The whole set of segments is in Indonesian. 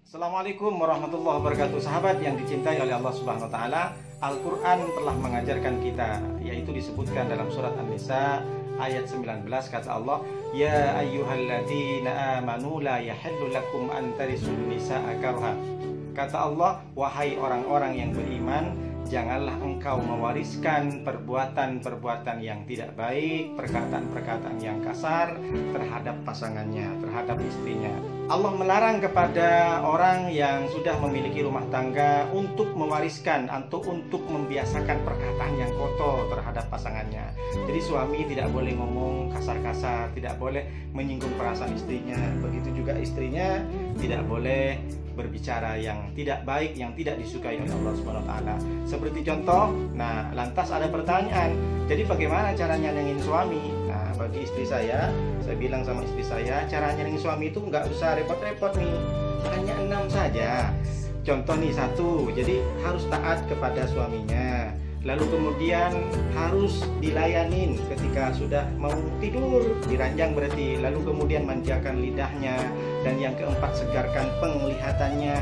Assalamualaikum warahmatullahi wabarakatuh. Sahabat yang dicintai oleh Allah Subhanahu wa taala, Al-Qur'an telah mengajarkan kita, yaitu disebutkan dalam surat An-Nisa ayat 19, kata Allah, "Ya ayyuhalladzina amanu la yahillu lakum an tarisul nisaa karha." Kata Allah, wahai orang-orang yang beriman, janganlah engkau mewariskan perbuatan-perbuatan yang tidak baik, perkataan-perkataan yang kasar terhadap pasangannya, terhadap istrinya. Allah melarang kepada orang yang sudah memiliki rumah tangga untuk mewariskan atau untuk membiasakan perkataan yang kotor terhadap pasangannya. Jadi suami tidak boleh ngomong kasar-kasar, tidak boleh menyinggung perasaan istrinya. Begitu juga istrinya tidak boleh berbicara yang tidak baik, yang tidak disukai oleh Allah Subhanahu wa taala. Seperti contoh, lantas ada pertanyaan, jadi bagaimana caranya nyenengin suami? Nah, bagi istri saya bilang sama istri saya, cara nyenengin suami itu nggak usah repot-repot nih, hanya 6 saja. Contoh nih, 1, jadi harus taat kepada suaminya. Lalu kemudian harus dilayanin ketika sudah mau tidur, diranjang berarti. Lalu kemudian manjakan lidahnya. Dan yang keempat, segarkan penglihatannya.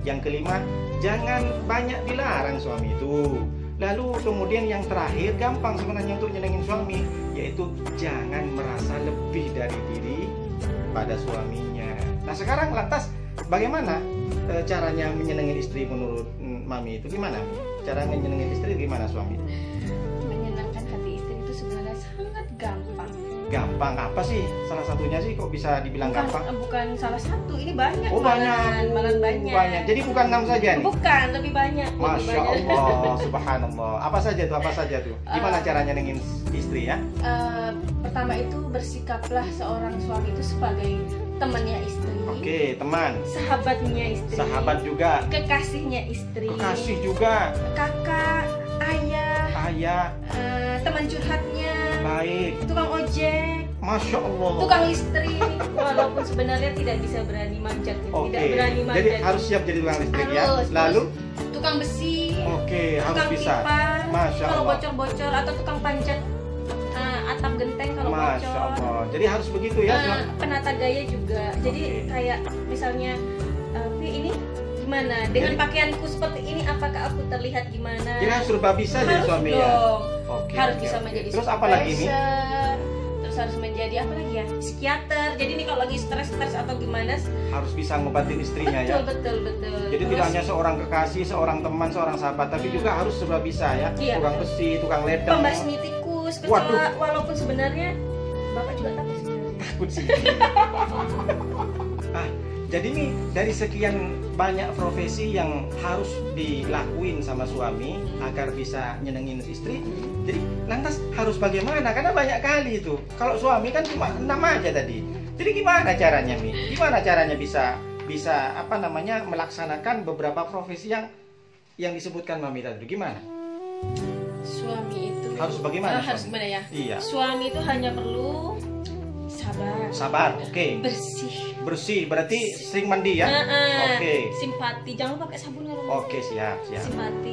Yang kelima, jangan banyak dilarang suami itu. Lalu kemudian yang terakhir, gampang sebenarnya untuk nyenengin suami, yaitu jangan merasa lebih dari diri pada suaminya. Nah sekarang lantas bagaimana caranya menyenengin istri menurut Mami itu gimana? Cara menyenangkan istri gimana suami? Menyenangkan hati istri itu sebenarnya sangat gampang. Gampang apa sih? Salah satunya sih kok bisa dibilang gampang? Bukan salah satu, ini banyak. Oh banyak. Banyak. Jadi bukan 6 saja nih? Bukan, lebih banyak. Masya Allah, subhanallah. Apa saja tuh? Gimana caranya nyenengin istri ya? Pertama itu bersikaplah seorang suami itu sebagai temannya istri. Oke, teman. Sahabatnya istri. Sahabat juga. Kekasihnya istri. Kekasih juga. Kakak, ayah. Teman curhatnya. Baik. Tukang ojek. Masya Allah. Tukang listrik. Walaupun sebenarnya tidak bisa berani manjat. Oke. Tidak berani manjat. Jadi harus siap jadi tukang listrik ya. Lalu tukang besi. Oke, harus bisa. Pipa, Masya kalau Allah. bocor-bocor, atau tukang panjat atap genteng kalau Masya bocor. Allah. Jadi harus begitu ya. Penata gaya juga. Jadi kayak misalnya ini gimana dengan pakaianku seperti ini, apakah aku terlihat gimana? Jadi harus serba bisa jadi suami ya. Harus bisa menjadi terus apa lagi nih? Terus harus menjadi apa lagi ya? Psikiater. Jadi ini kalau lagi stres atau gimana harus bisa ngobatin istrinya ya. Betul. Jadi tidak hanya seorang kekasih, seorang teman, seorang sahabat, tapi juga harus serba bisa ya. Iya. Tukang besi, tukang ledeng. Pembasmi tikus, kecoa, walaupun sebenarnya Bapak juga takut sih. Takut sih. Jadi nih dari sekian banyak profesi yang harus dilakuin sama suami agar bisa nyenengin istri, jadi lantas harus bagaimana? Karena banyak kali itu. Kalau suami kan cuma 6 aja tadi. Jadi gimana caranya nih? Gimana caranya bisa melaksanakan beberapa profesi yang disebutkan Mami tadi? Gimana? Suami itu harus bagaimana? Harus gimana ya? Iya. Suami itu hanya perlu sabar, oke. Bersih, berarti sering mandi ya? Oke. Simpati, jangan pakai sabun kalau Oke, siap.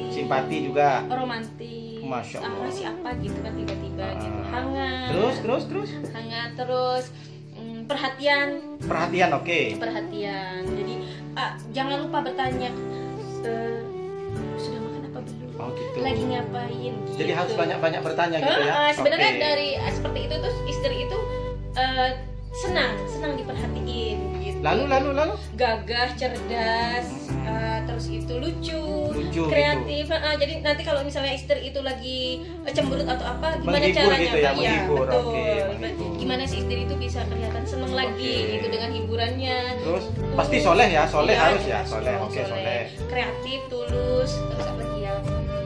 Simpati juga. Romantis. Masya Allah. Siapa gitu kan tiba-tiba gitu. Hangat. Terus? Hangat terus. Perhatian, oke. Perhatian. Jadi jangan lupa bertanya sudah makan apa belum? Oh gitu. Lagi ngapain? Gitu. Jadi harus banyak-banyak bertanya gitu ya. Sebenarnya dari seperti itu terus istri itu senang diperhatiin gitu. Lalu gagah, cerdas, terus itu lucu kreatif gitu. Jadi nanti kalau misalnya istri itu lagi cemberut atau apa, gimana menghibur caranya gitu ya, menghibur. betul. Menghibur. Gimana sih istri itu bisa kelihatan seneng lagi gitu dengan hiburannya. Terus pasti soleh ya, harus ya, soleh. Kreatif, tulus, terus apa lagi ya,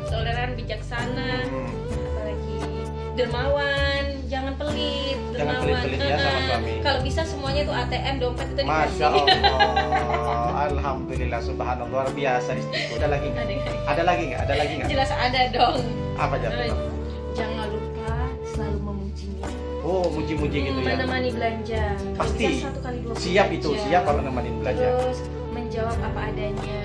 toleran, bijaksana, apalagi dermawan, jangan pelit ya sama suami. Kalau bisa semuanya itu ATM, dompet itu dikasih. Masya Allah. Alhamdulillah, subhanallah, luar biasa istriku. Ada lagi nggak? Jelas ada dong. Apa jatuh? Jangan lupa selalu memujinya. Oh, muji-muji gitu ya. Menemani belanja. Pasti. Bisa 1 kali 2 siap itu, siap kalau nemenin belanja. Terus menjawab apa adanya.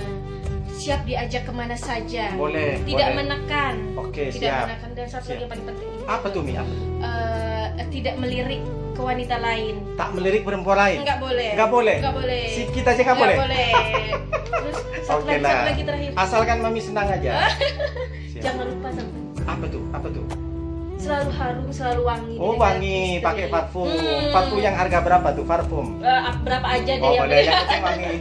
Siap diajak kemana saja. Boleh. Tidak menekan. Oke, tidak siap. menekan. Dan satu lagi yang paling penting. Apa tuh Mi? Tidak melirik ke wanita lain. Tak melirik perempuan lain. Enggak boleh. Enggak boleh. Enggak boleh. Sikit aja enggak boleh. boleh. Terus satu Oke lagi, lah. satu lagi terakhir. Asalkan mami senang aja. Siap. Jangan lupa sama Apa tuh? Apa tuh? selalu harum, selalu wangi. Oh, di dekat wangi, istri. pakai parfum. Parfum yang harga berapa tuh parfum? Berapa aja deh Oh, yang boleh yang penting wangi.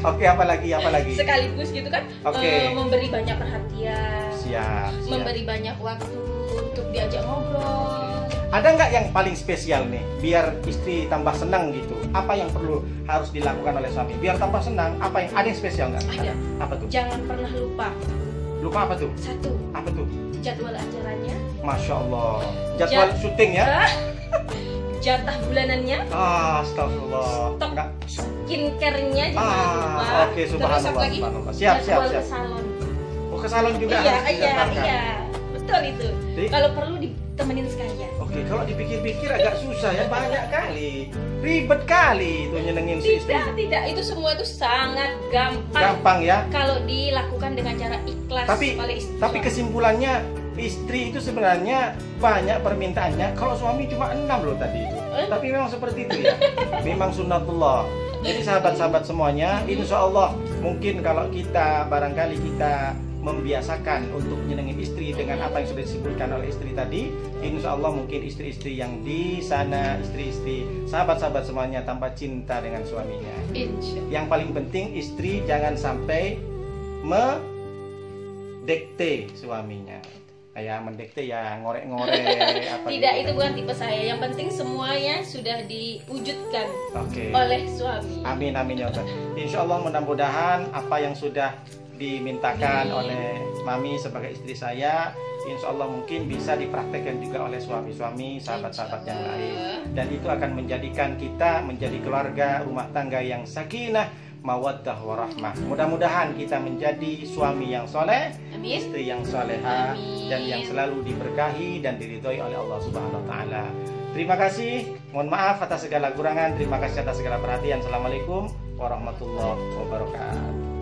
Oke, apa lagi? Apa lagi? sekaligus gitu kan. Oke. Memberi banyak perhatian. Siap. Memberi banyak waktu untuk diajak ngobrol. Ada nggak yang paling spesial nih, biar istri tambah senang gitu? Apa yang perlu harus dilakukan oleh suami biar tambah senang? Apa yang ada yang spesial nggak? Ada. Apa tuh? Jangan pernah lupa. Lupa apa tuh? Satu, Apa tuh? jadwal acaranya, Masya Allah. Jadwal syuting ya? jatah bulanannya, Astagfirullah. Stok. Enggak. skincare-nya jangan lupa. Oke, Terus subhanallah, apa lagi? subhanallah. Siap, siap, Jadwal siap. ke salon. Oh, ke salon juga Iya, harus didaftarkan. iya. Betul itu. Jadi- Kalau perlu ditemenin sekalian. Oke, kalau dipikir-pikir agak susah ya, banyak kali. Ribet kali itu nyenengin si istri. Tidak, itu semua itu sangat gampang. Gampang ya. Kalau dilakukan dengan cara ikhlas oleh istri. Tapi kesimpulannya istri itu sebenarnya banyak permintaannya. Kalau suami cuma 6 loh tadi. Tapi memang seperti itu ya. Memang sunnatullah. Jadi sahabat-sahabat semuanya, insya Allah mungkin kalau kita barangkali kita membiasakan untuk menyenangi istri dengan apa yang sudah disebutkan oleh istri tadi, insya Allah mungkin istri-istri yang di sana, istri-istri sahabat-sahabat semuanya tambah cinta dengan suaminya. Insya. Yang paling penting istri jangan sampai mendekte suaminya. Kayak mendekte ya ngorek-ngorek apa Tidak, gitu. itu bukan tipe saya. Yang penting semuanya sudah diwujudkan Oke. oleh suami. Amin amin ya Allah. Insya Allah mudah-mudahan apa yang sudah dimintakan oleh mami sebagai istri saya, insya Allah mungkin bisa dipraktekkan juga oleh suami-suami sahabat-sahabat yang lain, dan itu akan menjadikan kita menjadi keluarga rumah tangga yang sakinah, mawaddah warahmah. Mudah-mudahan kita menjadi suami yang soleh, Amin. istri yang soleha, Amin. dan yang selalu diberkahi dan diridhoi oleh Allah Subhanahu wa taala. Terima kasih. Mohon maaf atas segala kurangan. Terima kasih atas segala perhatian. Assalamualaikum warahmatullahi wabarakatuh.